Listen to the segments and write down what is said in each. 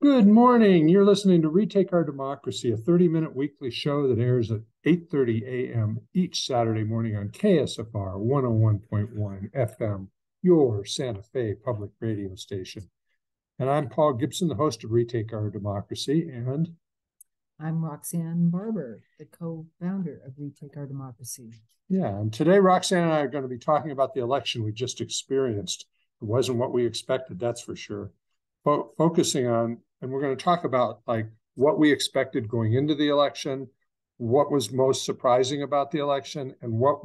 Good morning. You're listening to Retake Our Democracy, a 30-minute weekly show that airs at 8:30 a.m. each Saturday morning on KSFR 101.1 FM, your Santa Fe public radio station. And I'm Paul Gibson, the host of Retake Our Democracy, and I'm Roxanne Barber, the co-founder of Retake Our Democracy. and today Roxanne and I are going to be talking about the election we just experienced. It wasn't what we expected, that's for sure. Focusing on, and we're going to talk about what we expected going into the election, what was most surprising about the election, and what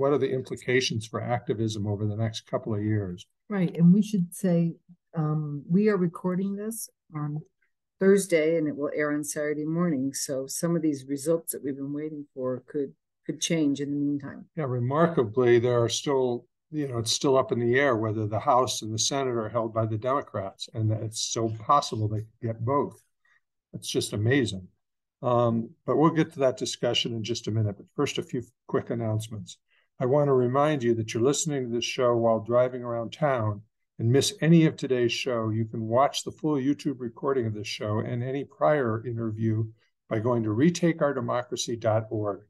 are the implications for activism over the next couple of years. Right, and we should say we are recording this on Thursday, and it will air on Saturday morning. So some of these results that we've been waiting for could change in the meantime. Yeah, remarkably, there are still, it's still up in the air whether the House and the Senate are held by the Democrats, and it's so possible they could get both. It's just amazing. But we'll get to that discussion in just a minute. But first, a few quick announcements. I want to remind you that you're listening to this show while driving around town and miss any of today's show. You can watch the full YouTube recording of this show and any prior interview by going to retakeourdemocracy.org,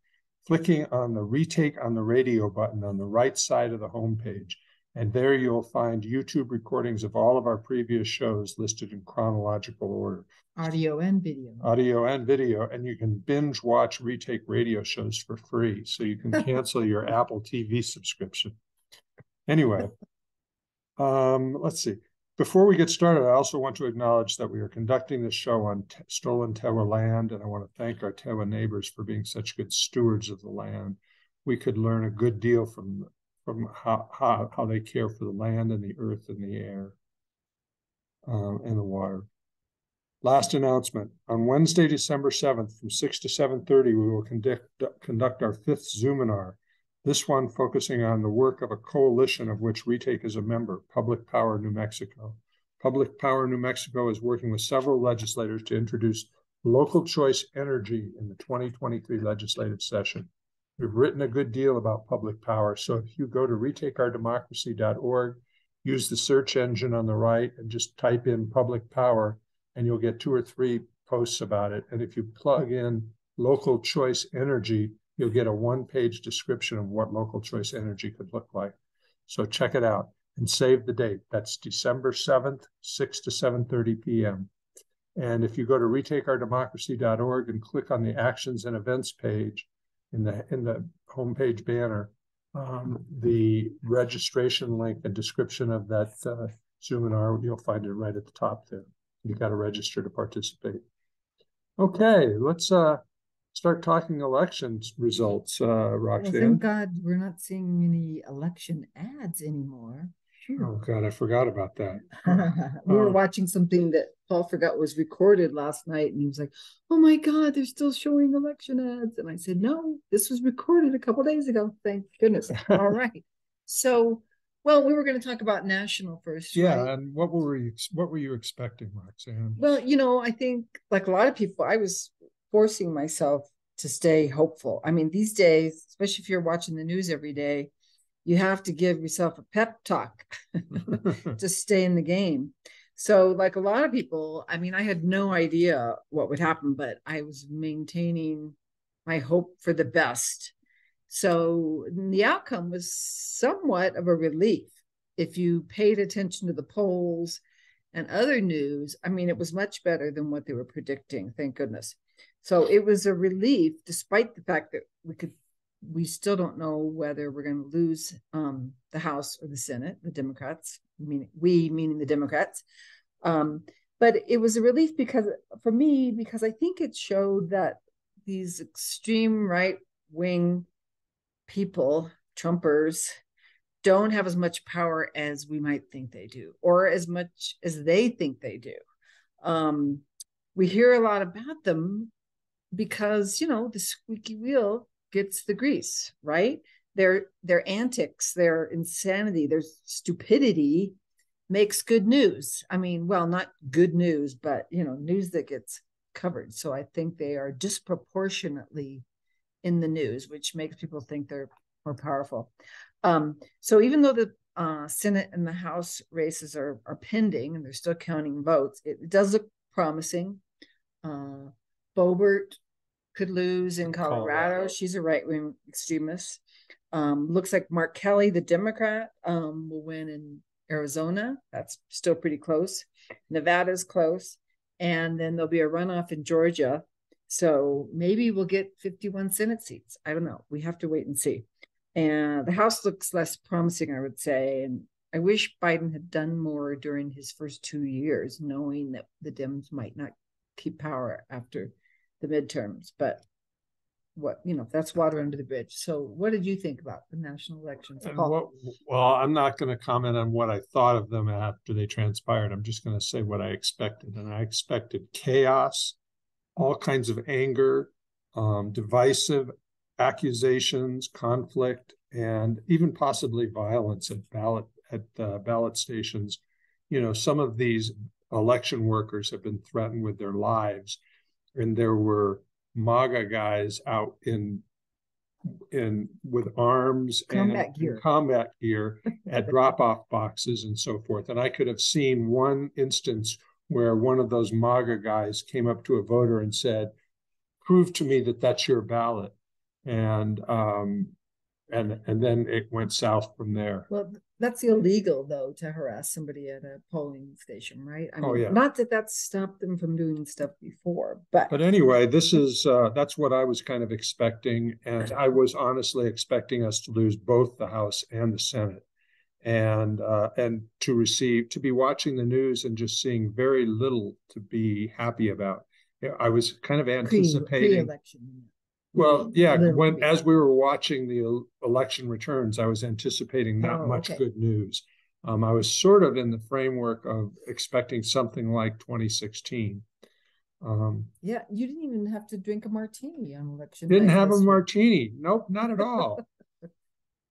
clicking on the Retake on the Radio button on the right side of the homepage. And there you'll find YouTube recordings of all of our previous shows listed in chronological order. Audio and video. Audio and video. And you can binge watch Retake radio shows for free. So you can cancel your Apple TV subscription. Anyway, let's see. Before we get started, I also want to acknowledge that we are conducting this show on stolen Tewa land, and I want to thank our Tewa neighbors for being such good stewards of the land. We could learn a good deal from how they care for the land and the earth and the air and the water. Last announcement. On Wednesday, December 7th, from 6 to 7:30, we will conduct our 5th Zoominar. This one focusing on the work of a coalition of which Retake is a member, Public Power New Mexico. Public Power New Mexico is working with several legislators to introduce local choice energy in the 2023 legislative session. We've written a good deal about public power, so if you go to retakeourdemocracy.org, use the search engine on the right and just type in public power, and you'll get 2 or 3 posts about it. And if you plug in local choice energy, you'll get a 1-page description of what local choice energy could look like. So check it out and save the date. That's December 7th, 6 to 7:30 p.m. And if you go to retakeourdemocracy.org and click on the actions and events page in the homepage banner, the registration link and description of that Zoominar, you'll find it right at the top there. You got to register to participate. Okay, let's start talking elections results, Roxanne. Well, thank God we're not seeing any election ads anymore. Oh God, I forgot about that. We were watching something that Paul forgot was recorded last night, and he was like, "Oh my God, they're still showing election ads." And I said, "No, this was recorded a couple days ago. Thank goodness." All right. So, well, we were going to talk about national first. Yeah, right? and what were you expecting, Roxanne? Well, I think like a lot of people, I was forcing myself to stay hopeful. I mean, these days, especially if you're watching the news every day, you have to give yourself a pep talk to stay in the game. So, like a lot of people, I mean, I had no idea what would happen, but I was maintaining my hope for the best. So, the outcome was somewhat of a relief. If you paid attention to the polls and other news, I mean, it was much better than what they were predicting, thank goodness. So it was a relief, despite the fact that we still don't know whether we're going to lose the House or the Senate, the Democrats, meaning the Democrats. But it was a relief for me, because I think it showed that these extreme right-wing people, Trumpers, don't have as much power as we might think they do, or as much as they think they do. We hear a lot about them because, the squeaky wheel gets the grease, right? Their antics, their insanity, their stupidity makes good news. I mean, well, not good news, but, news that gets covered. So I think they are disproportionately in the news, which makes people think they're more powerful. So even though the Senate and the House races are pending and they're still counting votes, it does look promising. Boebert could lose in Colorado. She's a right-wing extremist. Looks like Mark Kelly, the Democrat, will win in Arizona. That's still pretty close. Nevada's close. And then there'll be a runoff in Georgia. So maybe we'll get 51 Senate seats. I don't know. We have to wait and see. And the House looks less promising, I would say. And I wish Biden had done more during his first 2 years, knowing that the Dems might not keep power after the midterms. But that's water under the bridge. So what did you think about the national elections? Well, I'm not going to comment on what I thought of them after they transpired. I'm just going to say what I expected. And I expected chaos, all kinds of anger, divisive accusations, conflict, and even possibly violence at ballot stations. Some of these election workers have been threatened with their lives, and there were MAGA guys out with arms and combat gear at drop-off boxes and so forth. And I could have seen one instance where one of those MAGA guys came up to a voter and said, "Prove to me that that's your ballot." And then it went south from there. Well, that's illegal, though, to harass somebody at a polling station, right? I mean, yeah. Not that stopped them from doing stuff before, but anyway, this is that's what I was kind of expecting, and I was honestly expecting us to lose both the House and the Senate, and to be watching the news and just seeing very little to be happy about. I was kind of anticipating pre-election. Well, yeah, as we were watching the election returns, I was anticipating not much good news. I was sort of in the framework of expecting something like 2016. Yeah, you didn't even have to drink a martini on election night. Didn't have a martini. Nope, not at all.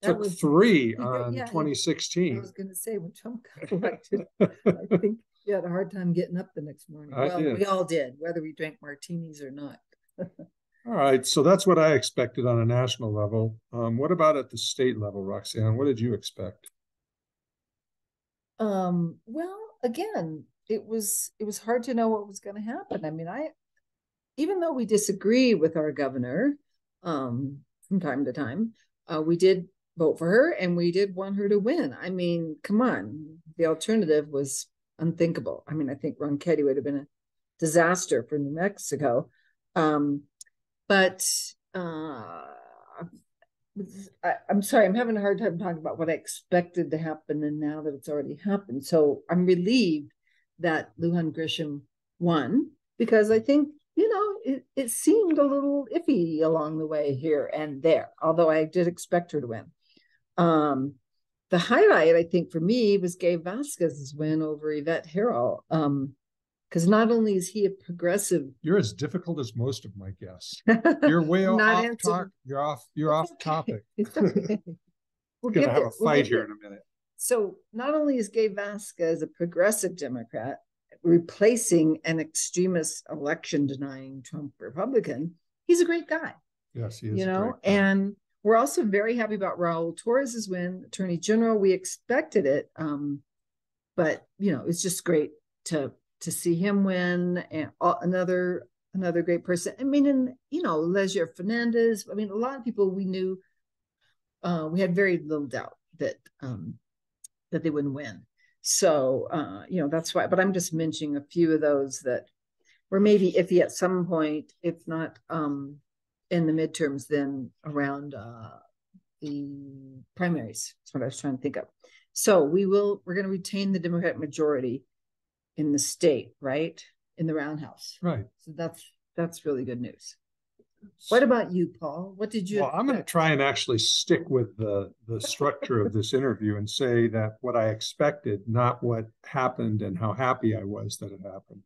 Took 3 on 2016. I was going to say, when Trump got elected, I think you had a hard time getting up the next morning. We all did, whether we drank martinis or not. All right, so that's what I expected on a national level. What about at the state level, Roxanne? What did you expect? Well, again, it was hard to know what was going to happen. I mean, even though we disagree with our governor from time to time, we did vote for her and we did want her to win. I mean, come on, the alternative was unthinkable. I mean, I think Ron Keddy would have been a disaster for New Mexico. But I'm sorry, I'm having a hard time talking about what I expected to happen and now that it's already happened. So I'm relieved that Lujan Grisham won, because I think, it seemed a little iffy along the way here and there, although I did expect her to win. The highlight, I think, for me was Gabe Vasquez's win over Yvette Herrell. Because not only is he a progressive, you're as difficult as most of my guests. You're way off talk. You're off topic. It's okay. We're gonna have a fight here in a minute. So not only is Gabe Vasquez a progressive Democrat replacing an extremist election-denying Trump Republican, he's a great guy. Yes, he is. And we're also very happy about Raul Torres's win, Attorney General. We expected it, but it's just great to see him win, and another great person. I mean, and Leisure Fernandez. I mean, a lot of people we knew. We had very little doubt that they wouldn't win. So that's why. But I'm just mentioning a few of those that were maybe iffy at some point, if not in the midterms, then around the primaries. That's what I was trying to think of. So we're going to retain the Democratic majority in the state, right? In the roundhouse. Right. So that's really good news. What about you, Paul? What did you I'm going to try and actually stick with the structure of this interview and say that what I expected, not what happened and how happy I was that it happened.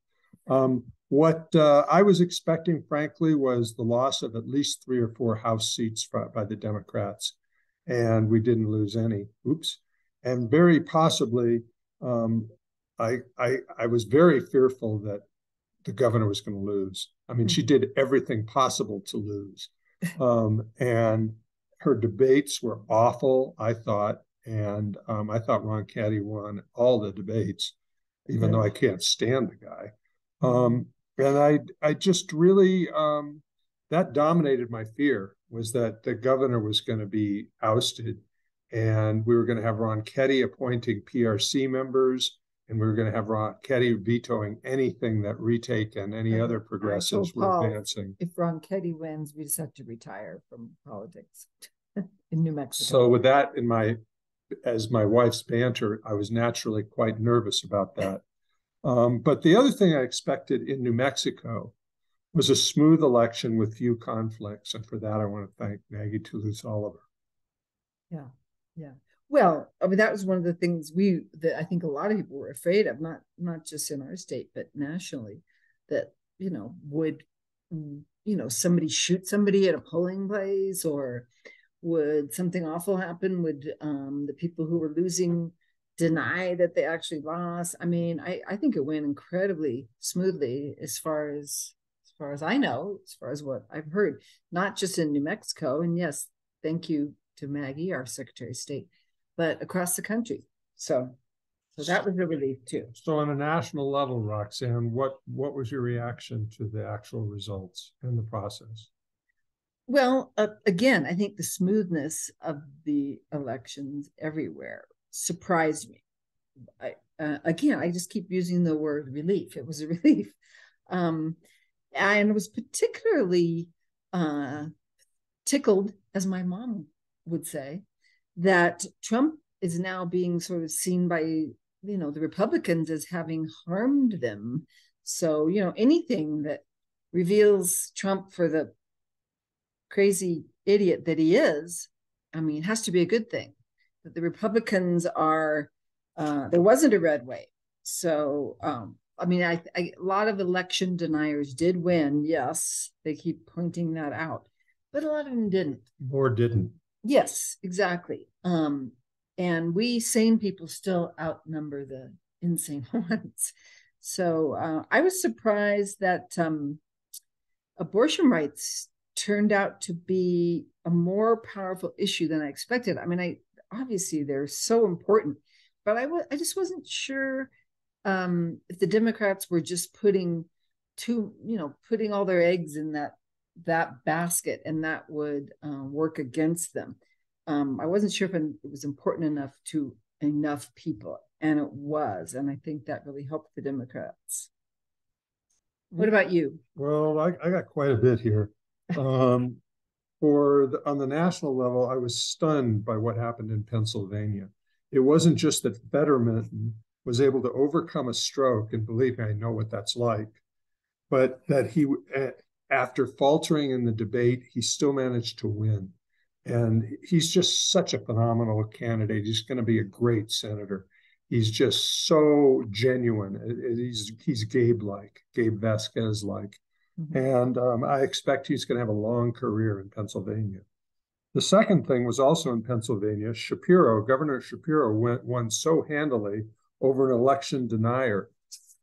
What I was expecting, frankly, was the loss of at least 3 or 4 House seats by the Democrats, and we didn't lose any. Oops. And very possibly, I was very fearful that the governor was going to lose. I mean, she did everything possible to lose. And her debates were awful, I thought. And I thought Ron Caddy won all the debates, even though I can't stand the guy. And I just really, that dominated my fear, was that the governor was going to be ousted, and we were going to have Ron Ketty appointing PRC members, and we were going to have Ron Ketty vetoing anything that Retake and any other progressives were advancing. If Ron Ketty wins, we just have to retire from politics in New Mexico. So with that as my wife's banter, I was naturally quite nervous about that. But the other thing I expected in New Mexico was a smooth election with few conflicts. And for that, I want to thank Maggie Toulouse-Oliver. Yeah, yeah. Well, I mean, that was one of the things that I think a lot of people were afraid of, not just in our state, but nationally, that, would, somebody shoot somebody at a polling place, or would something awful happen? Would the people who were losing deny that they actually lost? I mean, I think it went incredibly smoothly as far as I know, as far as what I've heard, not just in New Mexico. And yes, thank you to Maggie, our Secretary of State, but across the country. So that was a relief too. So on a national level, Roxanne, what was your reaction to the actual results and the process? Well, again, I think the smoothness of the elections everywhere surprised me. I just keep using the word relief. It was a relief. And was particularly tickled, as my mom would say, that Trump is now being sort of seen by, the Republicans as having harmed them. So, anything that reveals Trump for the crazy idiot that he is, I mean, has to be a good thing. That the Republicans are, there wasn't a red wave. So, I mean, a lot of election deniers did win. Yes, they keep pointing that out, but a lot of them didn't. Or didn't. Yes, exactly. And we sane people still outnumber the insane ones. So I was surprised that abortion rights turned out to be a more powerful issue than I expected. I mean, obviously they're so important, but I just wasn't sure if the Democrats were just putting all their eggs in that basket, and that would work against them. I wasn't sure if it was important enough to enough people, and it was, and I think that really helped the Democrats. What about you? Well, I got quite a bit here. On the national level, I was stunned by what happened in Pennsylvania. It wasn't just that Fetterman was able to overcome a stroke, and believe me, I know what that's like, but that he, after faltering in the debate, he still managed to win. And he's just such a phenomenal candidate. He's going to be a great senator. He's just so genuine. He's Gabe-like, Gabe Vasquez-like. Mm-hmm. And I expect he's going to have a long career in Pennsylvania. The second thing was also in Pennsylvania. Governor Shapiro won so handily over an election denier.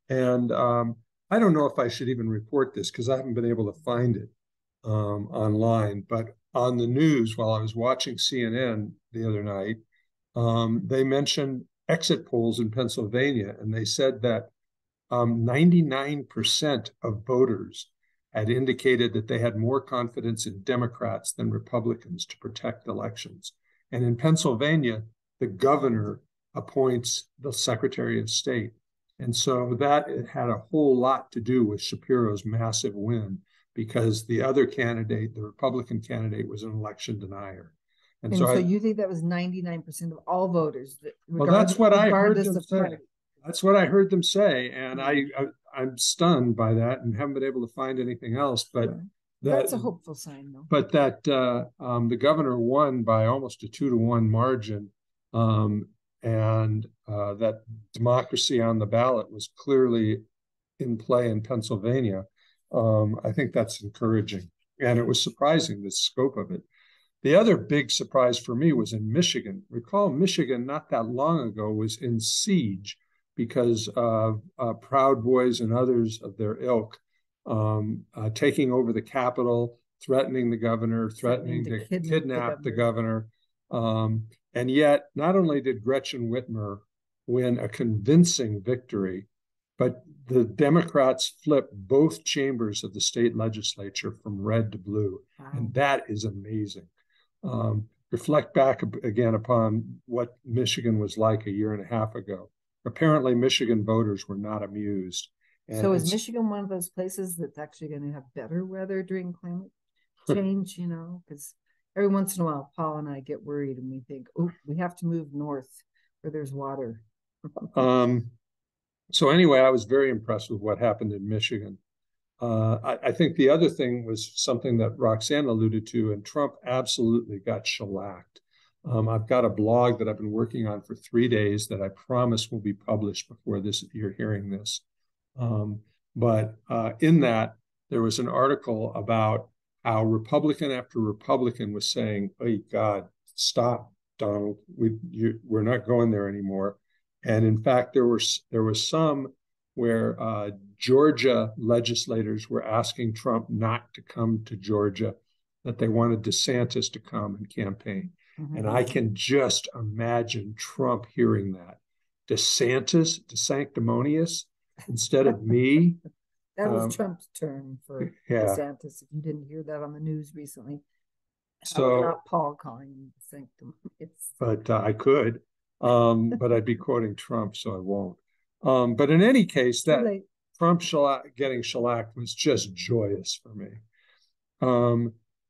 And I don't know if I should even report this because I haven't been able to find it online. But on the news, while I was watching CNN the other night, they mentioned exit polls in Pennsylvania, and they said that 99% of voters had indicated that they had more confidence in Democrats than Republicans to protect elections. And in Pennsylvania, the governor appoints the Secretary of State. And so that had a whole lot to do with Shapiro's massive win, because the other candidate, the Republican candidate, was an election denier. And so you think that was 99% of all voters? Well, that's what I heard them say. That's what I heard them say. And I'm stunned by that and haven't been able to find anything else. But that's a hopeful sign, though. But that the governor won by almost a 2-to-1 margin, and that democracy on the ballot was clearly in play in Pennsylvania. I think that's encouraging. And it was surprising, the scope of it. The other big surprise for me was in Michigan. Recall, Michigan not that long ago was in siege because of Proud Boys and others of their ilk taking over the Capitol, threatening the governor, threatening to kidnap the governor. And yet, not only did Gretchen Whitmer win a convincing victory, but the Democrats flipped both chambers of the state legislature from red to blue. Wow. And that is amazing. Reflect back again upon what Michigan was like a year and a half ago. Apparently, Michigan voters were not amused. And so is Michigan one of those places that's actually going to have better weather during climate change, you know? Because every once in a while, Paul and I get worried and we think, oh, we have to move north where there's water. So anyway, I was very impressed with what happened in Michigan. I think the other thing was something that Roxanne alluded to, and Trump absolutely got shellacked. I've got a blog that I've been working on for 3 days that I promise will be published before you're hearing this. But in that, there was an article about how Republican after Republican was saying, "Oh God, stop, Donald. We're not going there anymore." And in fact, there was some where Georgia legislators were asking Trump not to come to Georgia, that they wanted DeSantis to come and campaign. Mm-hmm. And I can just imagine Trump hearing that. DeSantis, DeSanctimonious, instead of me. That was Trump's term for DeSantis. If you didn't hear that on the news recently. So not Paul calling him DeSanctimonious. But I could. But I'd be quoting Trump, so I won't. But in any case, that Trump getting shellacked was just joyous for me.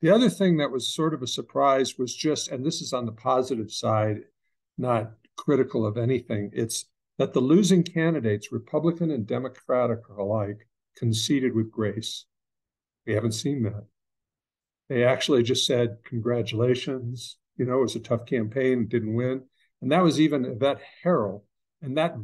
The other thing that was sort of a surprise was just, and this is on the positive side, not critical of anything, it's that the losing candidates, Republican and Democratic alike, conceded with grace. We haven't seen that. They actually just said, congratulations, it was a tough campaign, didn't win. And that was even Yvette Harrell. And that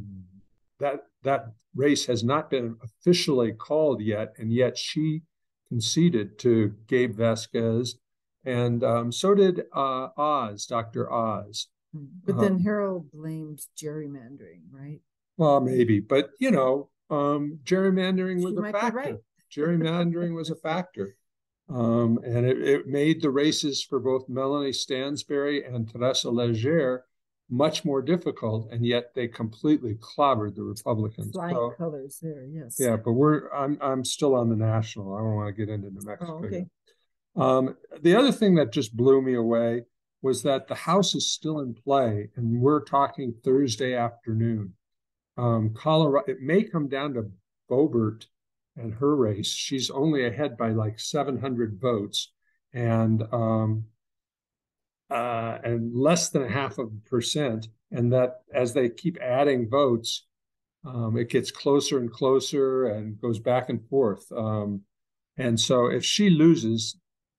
race has not been officially called yet. And yet she conceded to Gabe Vasquez. And so did Dr. Oz. But then Harrell blames gerrymandering, right? Well, maybe. But, gerrymandering was a factor. Right. Gerrymandering was a factor. And it made the races for both Melanie Stansbury and Teresa Leger much more difficult, and yet they completely clobbered the Republicans. Flying colors there, yes. Yeah, but I'm still on the national. I don't want to get into New Mexico. Oh, okay. The other thing that just blew me away was that the House is still in play, and we're talking Thursday afternoon. Colorado, it may come down to Boebert and her race. She's only ahead by like 700 votes, and less than 0.5%. And that as they keep adding votes, it gets closer and closer and goes back and forth. And so if she loses,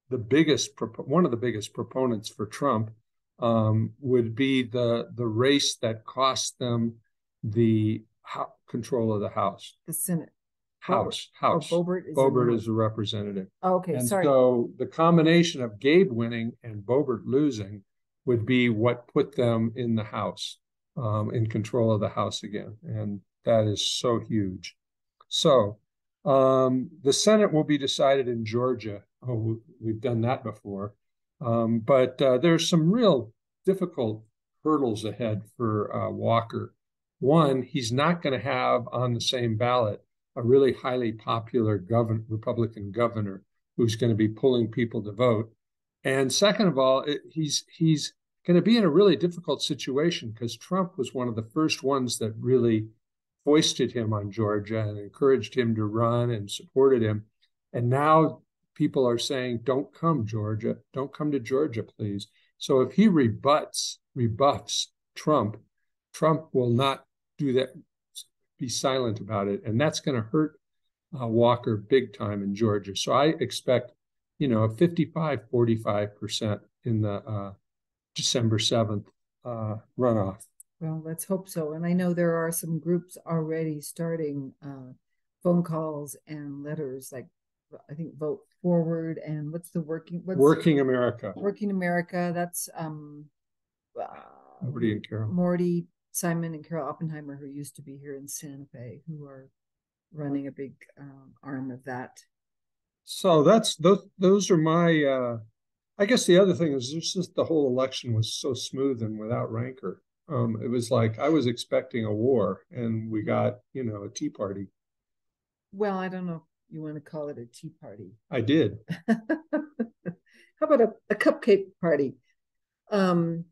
one of the biggest proponents for Trump would be the race that cost them the control of the House. The Senate. House. Oh, Boebert is a representative. Oh, okay, and sorry. So the combination of Gabe winning and Boebert losing would be what put them in the House, in control of the House again. And that is so huge. So the Senate will be decided in Georgia. Oh, we've done that before. But there's some real difficult hurdles ahead for Walker. One, he's not going to have on the same ballot a really highly popular Republican governor who's going to be pulling people to vote. And second of all, he's going to be in a really difficult situation because Trump was one of the first ones that really foisted him on Georgia and encouraged him to run and supported him. And now people are saying, don't come, Georgia. Don't come to Georgia, please. So if he rebuffs Trump, Trump will not do that, be silent about it. And that's going to hurt Walker big time in Georgia. So I expect, 55-45% in the December 7th runoff. Well, let's hope so. And I know there are some groups already starting phone calls and letters, like I think Vote Forward and Working America. Working America. That's Morty, Simon, and Carol Oppenheimer, who used to be here in Santa Fe, who are running a big arm of that. So those are my. I guess the other thing is just the whole election was so smooth and without rancor. It was like I was expecting a war, and we got, a tea party. Well, I don't know if you want to call it a tea party. I did. How about a cupcake party? Um,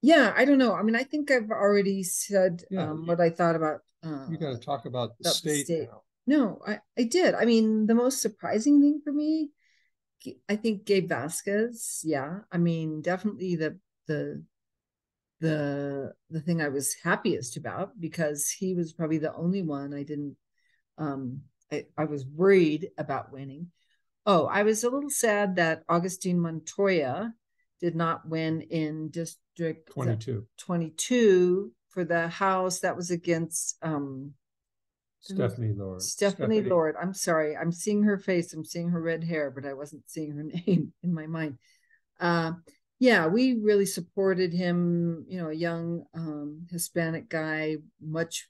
yeah, I don't know. I mean, I think I've already said what I thought about You got to talk about the the state state. now. No, I did. I mean, the most surprising thing for me, I think Gabe Vasquez. Yeah, I mean, definitely the the thing I was happiest about, because he was probably the only one I didn't I was worried about winning. Oh, I was a little sad that Augustine Montoya did not win in District 22 for the House. That was against Stephanie Lord. Stephanie Lord. I'm sorry. I'm seeing her face. I'm seeing her red hair, but I wasn't seeing her name in my mind. Yeah, we really supported him, a young Hispanic guy, much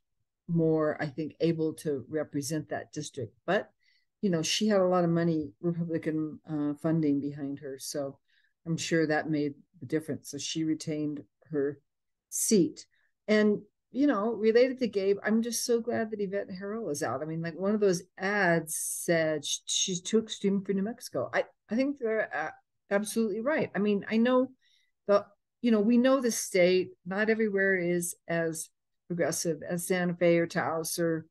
more, I think, able to represent that district. But, she had a lot of money, Republican funding behind her. So I'm sure that made the difference. So she retained her seat. And, related to Gabe, I'm just so glad that Yvette Harrell is out. I mean, like, one of those ads said she's too extreme for New Mexico. I think they're absolutely right. I mean, I know we know the state, not everywhere is as progressive as Santa Fe or Taos or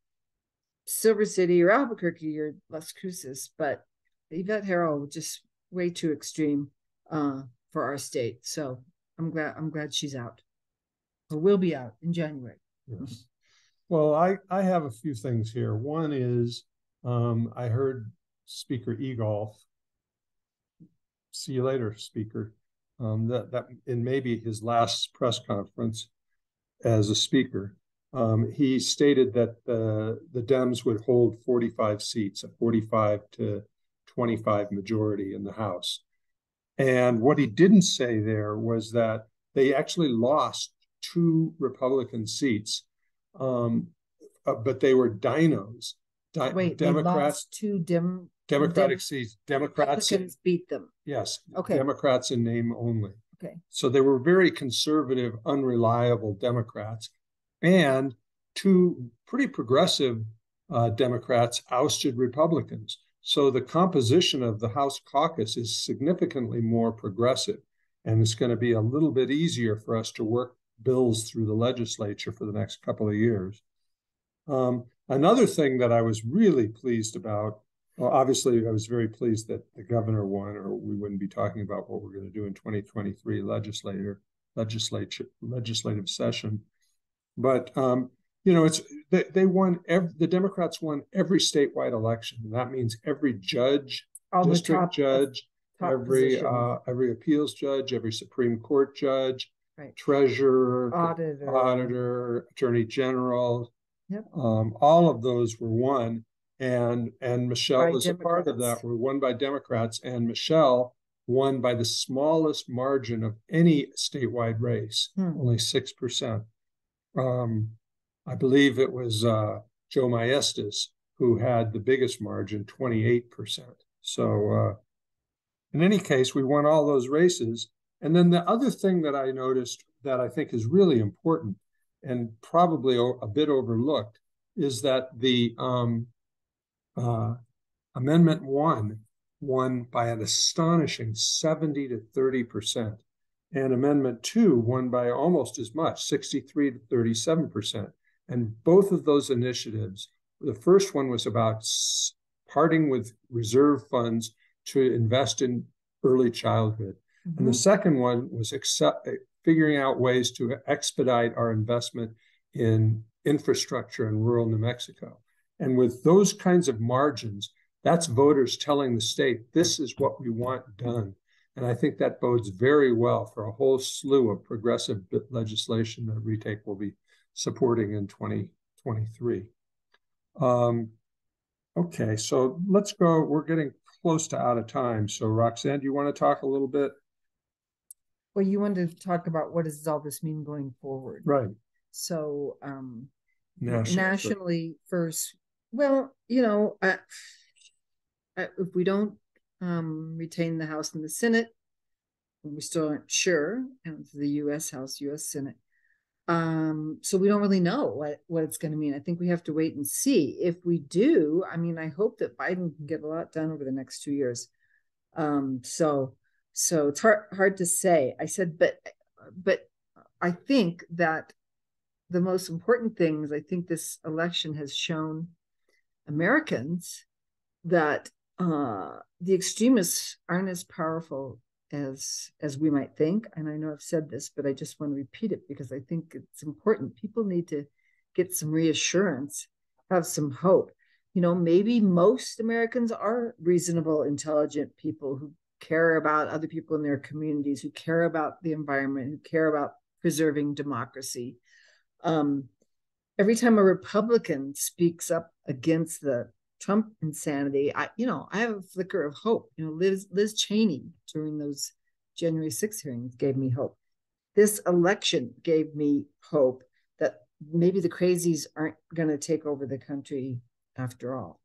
Silver City or Albuquerque or Las Cruces, but Yvette Harrell just way too extreme for our state. So I'm glad she's out, or will be out in January. Yes. Well, I have a few things here. One is I heard Speaker Egolf, see you later, Speaker, that in maybe his last press conference as a speaker, he stated that the Dems would hold 45 seats, a 45-25 majority in the House. And what he didn't say there was that they actually lost 2 Republican seats, but they were dinos. Wait, Democrats, they lost 2 Democratic seats. Democrats Republicans beat them. Yes. Okay. Democrats in name only. Okay. So they were very conservative, unreliable Democrats, and 2 pretty progressive Democrats ousted Republicans. So the composition of the House caucus is significantly more progressive, and it's going to be a little bit easier for us to work bills through the legislature for the next couple of years. Another thing that I was really pleased about, well, obviously, I was very pleased that the governor won, or we wouldn't be talking about what we're going to do in 2023 legislative session. But they won. The Democrats won every statewide election, and that means every judge, district judge, every appeals judge, every Supreme Court judge, right, treasurer, auditor, attorney general. Yep. All of those were won, and Michelle was a part of that. Were won by Democrats, and Michelle won by the smallest margin of any statewide race, only 6%. I believe it was Joe Maestas who had the biggest margin, 28%. So in any case, we won all those races. And then the other thing that I noticed that I think is really important and probably a bit overlooked is that the Amendment 1 won by an astonishing 70 to 30%. And Amendment 2 won by almost as much, 63 to 37%. And both of those initiatives, the first one was about parting with reserve funds to invest in early childhood. Mm-hmm. And the second one was figuring out ways to expedite our investment in infrastructure in rural New Mexico. And with those kinds of margins, that's voters telling the state, this is what we want done. And I think that bodes very well for a whole slew of progressive legislation that Retake will be supporting in 2023. Okay, so let's go. We're getting close to out of time. So Roxanne, do you want to talk a little bit? Well, you wanted to talk about what does all this mean going forward? Right. So nationally first, well, if we don't retain the House and the Senate, we still aren't sure, and the U.S. House, U.S. Senate, So we don't really know what it's going to mean. I think we have to wait and see. If we do, I mean, I hope that Biden can get a lot done over the next 2 years. So it's hard to say. I said, but I think that the most important things, I think this election has shown Americans that the extremists aren't as powerful as we might think. And I know I've said this, but I just want to repeat it because I think it's important. People need to get some reassurance, have some hope. Maybe most Americans are reasonable, intelligent people who care about other people in their communities, who care about the environment, who care about preserving democracy. Every time a Republican speaks up against the Trump insanity, I have a flicker of hope. Liz Cheney during those January 6th hearings gave me hope. This election gave me hope that maybe the crazies aren't going to take over the country after all.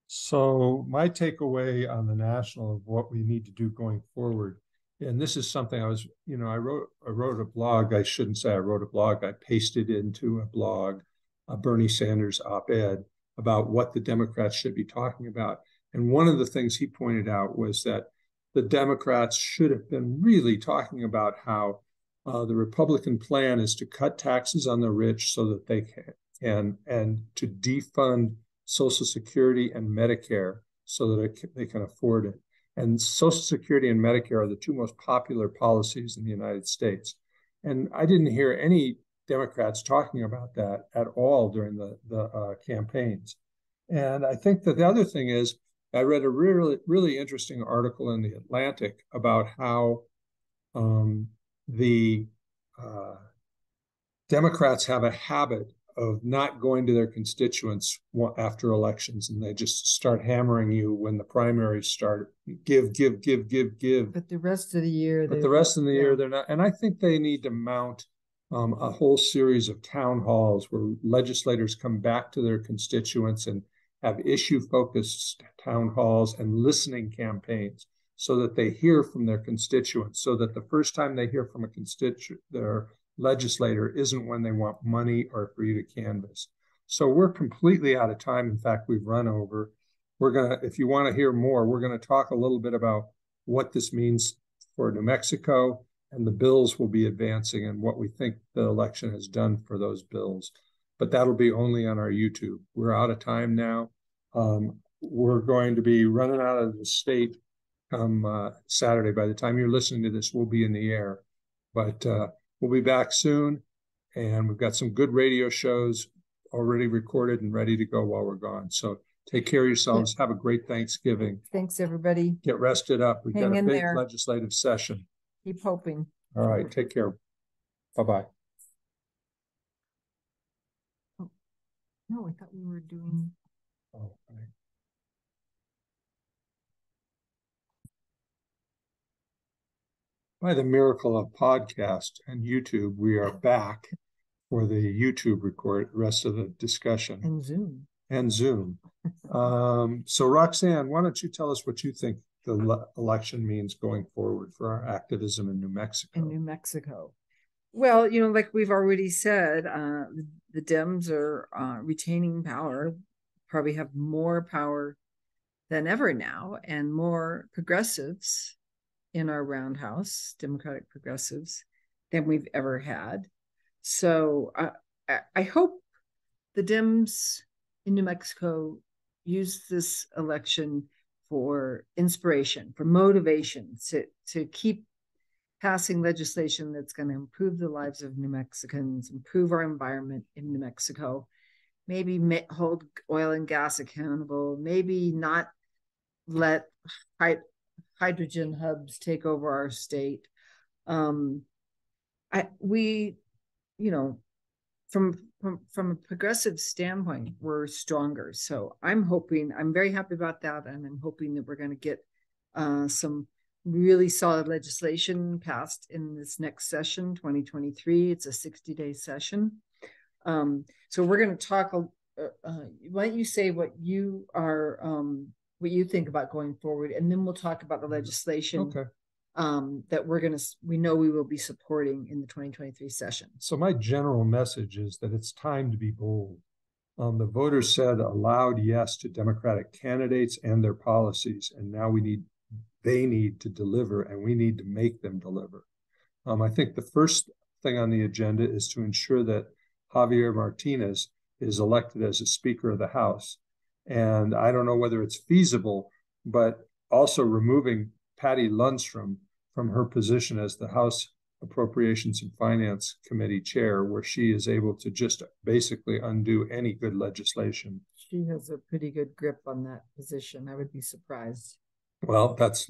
So my takeaway on the national of what we need to do going forward, and this is something I wrote a blog. I shouldn't say I wrote a blog. I pasted into a blog, a Bernie Sanders op-ed about what the Democrats should be talking about. And one of the things he pointed out was that the Democrats should have been really talking about how the Republican plan is to cut taxes on the rich so that they can and to defund Social Security and Medicare so that they can afford it. And Social Security and Medicare are the two most popular policies in the United States. And I didn't hear any Democrats talking about that at all during the campaigns. And I think that the other thing is, I read a really, really interesting article in The Atlantic about how the Democrats have a habit of not going to their constituents after elections, and they just start hammering you when the primaries start. Give. But the rest of the year, they're not. And I think they need to mount a whole series of town halls where legislators come back to their constituents and have issue-focused town halls and listening campaigns so that they hear from their constituents, so that the first time they hear from their legislator isn't when they want money or for you to canvass. So we're completely out of time. In fact, we've run over. If you want to hear more, we're going to talk a little bit about what this means for New Mexico and the bills we'll be advancing and what we think the election has done for those bills. But that'll be only on our YouTube. We're out of time now. We're going to be running out of the state come Saturday. By the time you're listening to this, we'll be in the air. But we'll be back soon, and we've got some good radio shows already recorded and ready to go while we're gone. So take care of yourselves. Have a great Thanksgiving. Thanks, everybody. Get rested up. We've got a big legislative session. Keep hoping. All right. Take care. Bye-bye. Oh, no, I thought we were doing... Oh, right. By the miracle of podcast and YouTube, we are back for the YouTube rest of the discussion. And Zoom. So Roxanne, why don't you tell us what you think the election means going forward for our activism in New Mexico? Well, like we've already said, the Dems are retaining power, probably have more power than ever now, and more progressives in our roundhouse, Democratic progressives, than we've ever had. So I hope the Dems in New Mexico use this election for inspiration, for motivation, to keep passing legislation that's going to improve the lives of New Mexicans, improve our environment in New Mexico, maybe hold oil and gas accountable, maybe not let hydrogen hubs take over our state. From a progressive standpoint, we're stronger. So I'm very happy about that. And I'm hoping that we're going to get some really solid legislation passed in this next session, 2023. It's a 60-day session. So we're going to talk, why don't you say what you think about going forward, and then we'll talk about the legislation. Okay. that we know we will be supporting in the 2023 session. So my general message is that it's time to be bold. The voters said a loud yes to Democratic candidates and their policies, and now they need to deliver, and we need to make them deliver. I think the first thing on the agenda is to ensure that Javier Martinez is elected as a Speaker of the House. And I don't know whether it's feasible, but also removing Patty Lundstrom from her position as the House Appropriations and Finance Committee chair, where she is able to just basically undo any good legislation. She has a pretty good grip on that position. I would be surprised. Well, that's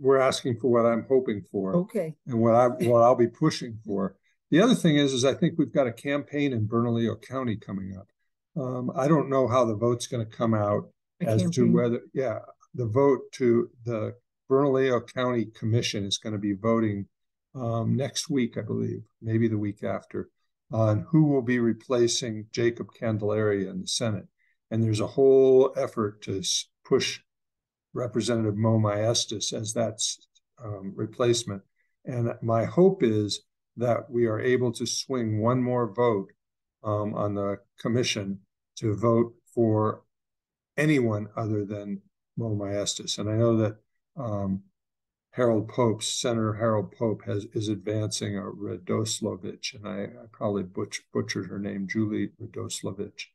we're asking for what I'm hoping for. Okay. And what I'll be pushing for. The other thing is I think we've got a campaign in Bernalillo County coming up. I don't know how the vote's going to come out as to whether, the vote to the Bernalillo County Commission is going to be voting next week, I believe, maybe the week after, on who will be replacing Jacob Candelaria in the Senate. And there's a whole effort to push Representative Mo Maestas as that replacement. And my hope is that we are able to swing one more vote on the commission to vote for anyone other than Mo Maestas. And I know that Senator Harold Pope is advancing a Radoslovich, and I probably butchered her name, Julie Radoslovich,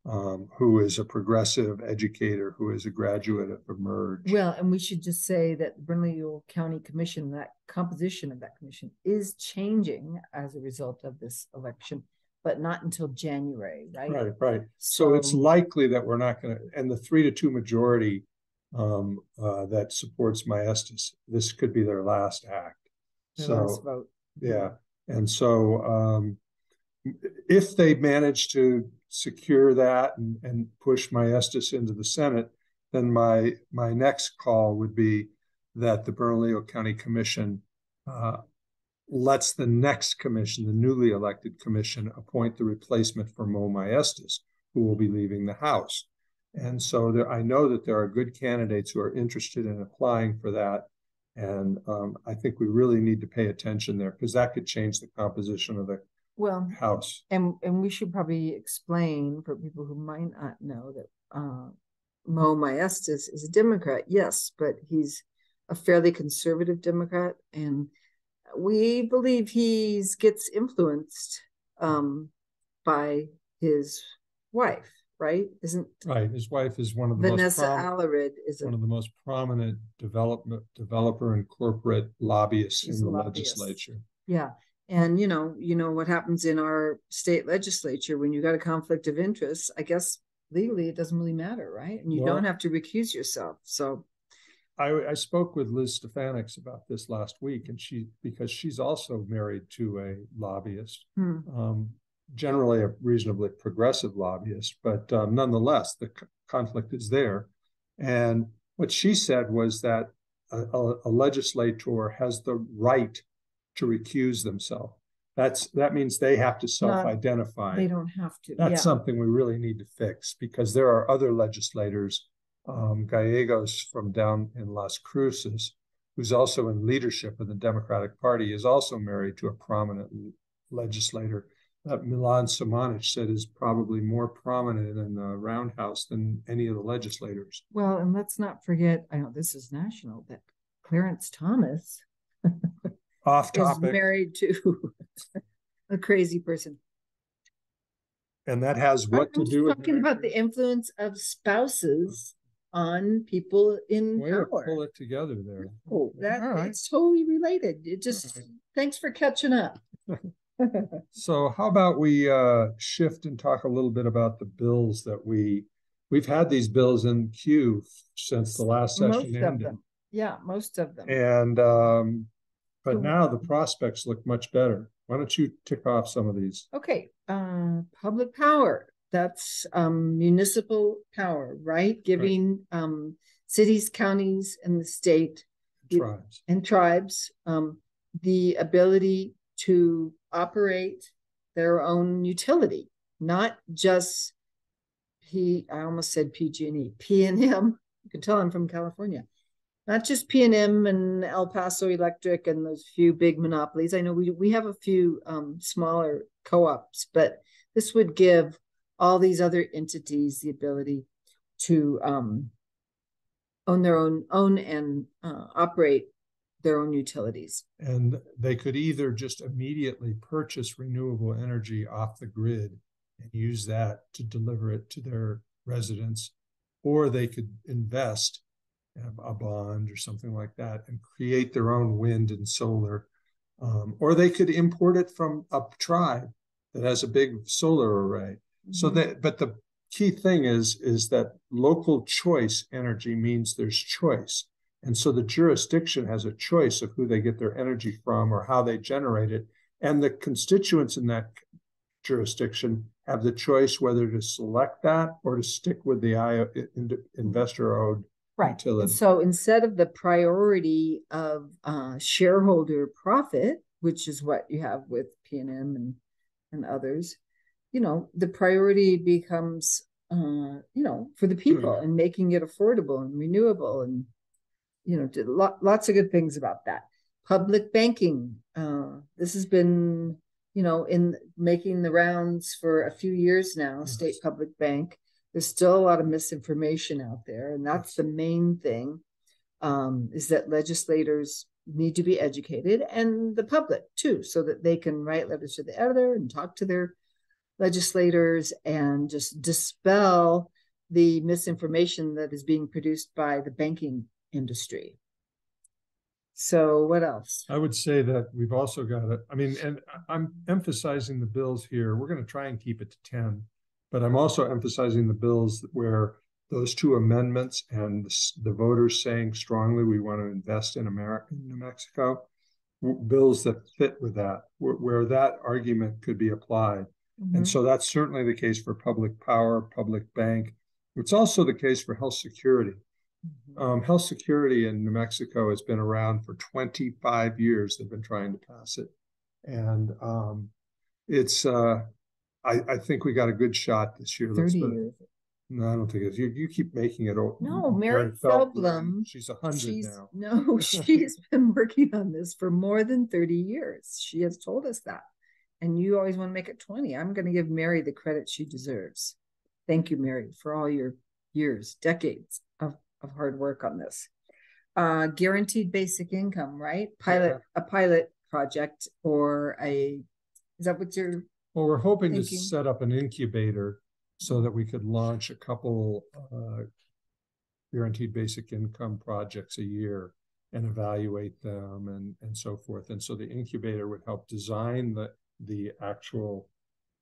who is a progressive educator who is a graduate of Emerge. Well, and we should just say that the Bernalillo County Commission, that composition of that commission is changing as a result of this election, but not until January, right? Right. So it's likely that we're not going to, and the 3-2 majority that supports Maestas, this could be their last act. Last vote. Yeah. And so if they manage to secure that and push Maestas into the Senate, then my next call would be that the Bernalillo County Commission lets the next commission, the newly elected commission, appoint the replacement for Mo Maestas, who will be leaving the House. And so I know that there are good candidates who are interested in applying for that. And I think we really need to pay attention there, because that could change the composition of the House. And we should probably explain for people who might not know that Mo Maestas is a Democrat, yes, but he's a fairly conservative Democrat. And we believe he gets influenced by his wife. Right? Right. His wife is one of the Vanessa Alarid is one of the most prominent developer and corporate lobbyists in the legislature. Yeah. And you know what happens in our state legislature when you got a conflict of interest. I guess legally it doesn't really matter, right? And you don't have to recuse yourself. So I spoke with Liz Stefanix about this last week, and because she's also married to a lobbyist. Generally a reasonably progressive lobbyist, but nonetheless, the conflict is there. And what she said was that a legislator has the right to recuse themselves. That means they have to self-identify. They don't have to. That's something we really need to fix, because there are other legislators, Gallegos from down in Las Cruces, who's also in leadership of the Democratic Party, is also married to a prominent legislator that Milan Simonich said is probably more prominent in the Roundhouse than any of the legislators. Well, and let's not forget, I know this is national, that Clarence Thomas off topic is married to a crazy person. And that has what to do with talking about the influence of spouses on people in power. Pull it together there. Oh, it's totally related. It just thanks for catching up. So how about we shift and talk a little bit about the bills that we've had these bills in queue since the last session ended. Yeah, most of them. And but now the prospects look much better. Why don't you tick off some of these? Okay, public power. That's municipal power, right? Giving cities, counties, and the state and tribes the ability to operate their own utility, not just I almost said PG&E, P&M. You can tell I'm from California. not just P&M and El Paso Electric and those few big monopolies. I know we have a few smaller co-ops, but this would give all these other entities the ability to own and operate their own utilities. And they could either just immediately purchase renewable energy off the grid and use that to deliver it to their residents, or they could invest a bond or something like that and create their own wind and solar, or they could import it from a tribe that has a big solar array. Mm-hmm. So that, but the key thing is that local choice energy means there's choice. And so the jurisdiction has a choice of who they get their energy from or how they generate it. And the constituents in that jurisdiction have the choice whether to select that or to stick with the investor-owned utility. And so instead of the priority of shareholder profit, which is what you have with P&M and others, the priority becomes, for the people and making it affordable and renewable and, lots of good things about that. Public banking. This has been, in making the rounds for a few years now, yes. State public bank. There's still a lot of misinformation out there. And that's the main thing, is that legislators need to be educated and the public too, so that they can write letters to the editor and talk to their legislators and just dispel the misinformation that is being produced by the banking industry. So what else? I would say that we've also got and I'm emphasizing the bills here. We're going to try and keep it to 10, but I'm also emphasizing the bills where those two amendments and the voters saying strongly we want to invest in America, in New Mexico, bills that fit with that, where that argument could be applied. Mm-hmm. And so that's certainly the case for public power, public bank. It's also the case for health security. Mm-hmm. Health security in New Mexico has been around for 25 years. They've been trying to pass it. And it's, I think we got a good shot this year. 30 years. No, I don't think it's. You keep making it old. No, Mary Feldblum. She's 100 now. No, she's been working on this for more than 30 years. She has told us that. And you always want to make it 20. I'm going to give Mary the credit she deserves. Thank you, Mary, for all your years, decades of hard work on this. Guaranteed basic income, right? A pilot project or is that what you're Well, we're hoping thinking? To set up an incubator so that we could launch a couple guaranteed basic income projects a year and evaluate them and so forth. And so the incubator would help design the actual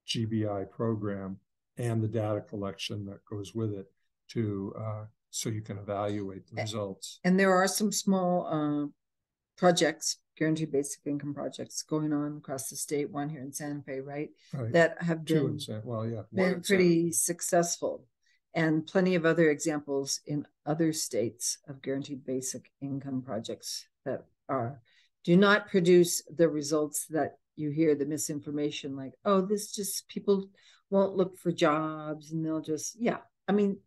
GBI program and the data collection that goes with it to so you can evaluate the results. And there are some small projects, guaranteed basic income projects going on across the state, one here in Santa Fe, right? That have been, been pretty successful, and plenty of other examples in other states of guaranteed basic income projects that do not produce the results that you hear, the misinformation like, oh, this just, people won't look for jobs and they'll just,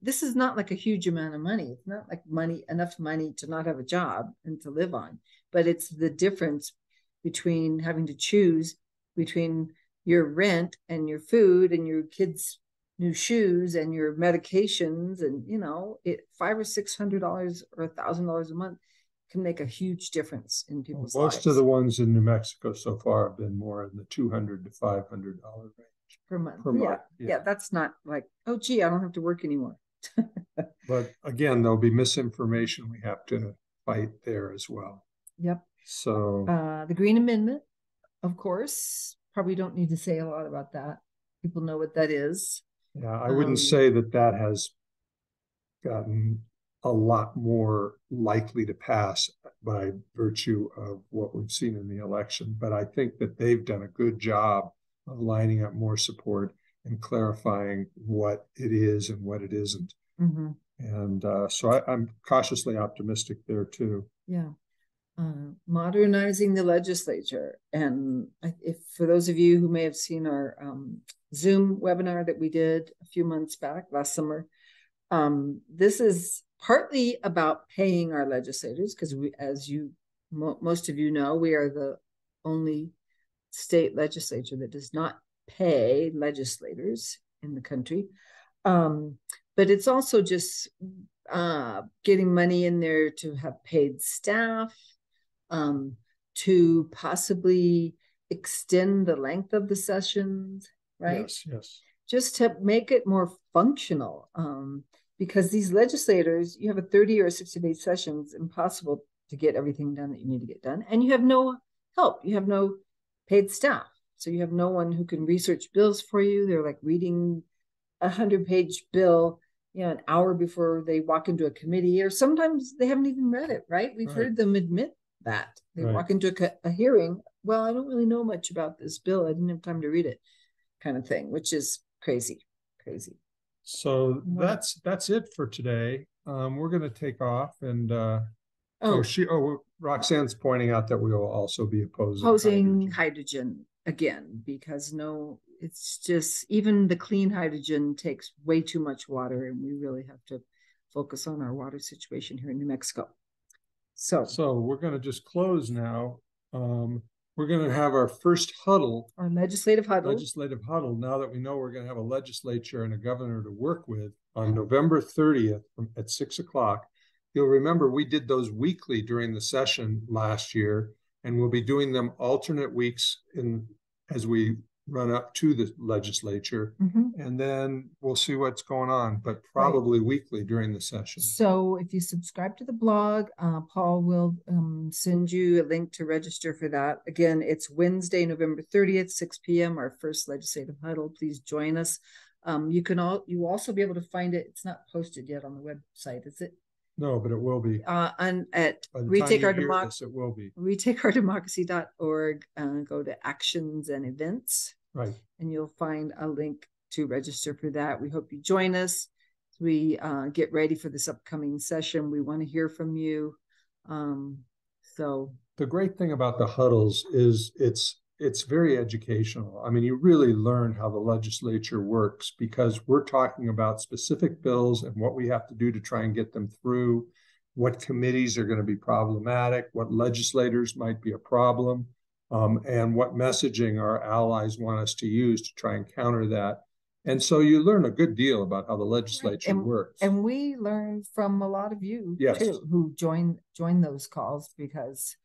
this is not like a huge amount of money. It's not like enough money to not have a job and to live on, but it's the difference between having to choose between your rent and your food and your kids' new shoes and your medications, and $500 or $600 or $1,000 a month can make a huge difference in people's lives. Most of the ones in New Mexico so far have been more in the $200 to $500 range. Per month. Yeah, that's not like, oh, gee, I don't have to work anymore. But again, there'll be misinformation we have to fight there as well. Yep. So the Green Amendment, of course, probably don't need to say a lot about that. People know what that is. Yeah, I wouldn't say that has gotten a lot more likely to pass by virtue of what we've seen in the election. But I think that they've done a good job of lining up more support and clarifying what it is and what it isn't. Mm-hmm. And so I'm cautiously optimistic there too. Yeah. Modernizing the legislature. And if for those of you who may have seen our Zoom webinar that we did a few months back last summer, this is partly about paying our legislators, because we, as most of you know, we are the only state legislature that does not pay legislators in the country. But it's also just getting money in there to have paid staff, to possibly extend the length of the sessions, right? Yes. Just to make it more functional. Because these legislators, you have a 30 or 60-day session, it's impossible to get everything done that you need to get done. And you have no help. You have no paid staff. So you have no one who can research bills for you. They're like reading a 100-page bill, an hour before they walk into a committee, or sometimes they haven't even read it, right? We've heard them admit that. They walk into a hearing, well, I don't really know much about this bill. I didn't have time to read it, kind of thing, which is crazy. So that's it for today. We're going to take off, and Roxanne's pointing out that we will also be opposing hydrogen again, because it's just, even the clean hydrogen takes way too much water, and we really have to focus on our water situation here in New Mexico. So we're going to just close now. We're going to have our first huddle, our legislative huddle. Now that we know we're going to have a legislature and a governor to work with on November 30th at 6 o'clock. You'll remember we did those weekly during the session last year, and we'll be doing them alternate weeks as we run up to the legislature. And then we'll see what's going on, but probably weekly during the session. So if you subscribe to the blog, Paul will send you a link to register for that. Again, it's Wednesday, November 30th, 6 p.m., our first legislative huddle. Please join us. You will also be able to find it. It's not posted yet on the website, is it? No, but it will be. And at retakeourdemocracy.org, go to actions and events. Right. And you'll find a link to register for that. We hope you join us. We get ready for this upcoming session. We want to hear from you. So the great thing about the huddles is it's very educational. I mean, you really learn how the legislature works, because we're talking about specific bills and what we have to do to try and get them through, what committees are going to be problematic, what legislators might be a problem, and what messaging our allies want us to use to try and counter that. And so you learn a good deal about how the legislature works. And we learn from a lot of you too, who join those calls, because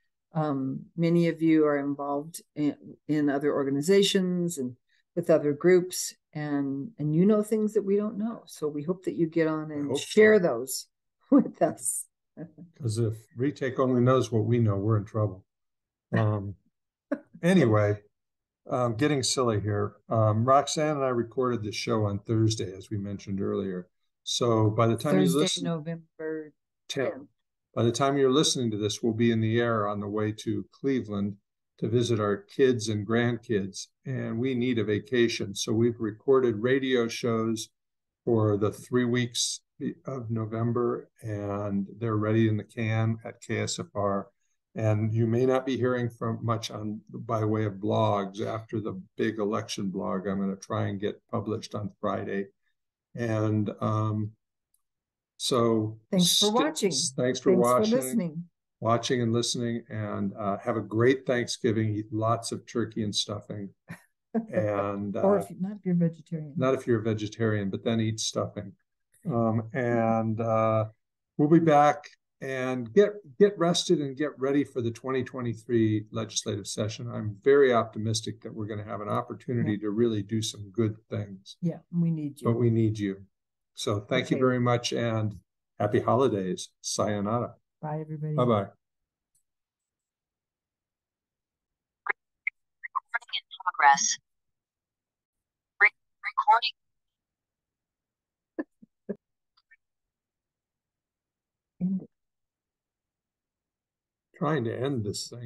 many of you are involved in other organizations and with other groups, and you know things that we don't know. So we hope that you get on and share those with us. Because if Retake only knows what we know, we're in trouble. Anyway, getting silly here. Roxanne and I recorded this show on Thursday, as we mentioned earlier. So by the time you listen, November 10th. By the time you're listening to this, we'll be in the air on the way to Cleveland to visit our kids and grandkids, and we need a vacation. So we've recorded radio shows for the 3 weeks of November, and they're ready in the can at KSFR. And you may not be hearing from much by way of blogs after the big election blog I'm going to try and get published on Friday. And so thanks for watching. Thanks for watching and listening, and have a great Thanksgiving. Eat lots of turkey and stuffing. And or not if you're vegetarian. Not if you're a vegetarian, but then eat stuffing. And we'll be back, and get rested and get ready for the 2023 legislative session. I'm very optimistic that we're going to have an opportunity to really do some good things. Yeah, we need you. But we need you. So thank you very much, and happy holidays. Sayonara. Bye, everybody. Bye-bye. Recording in progress. Recording. Trying to end this thing.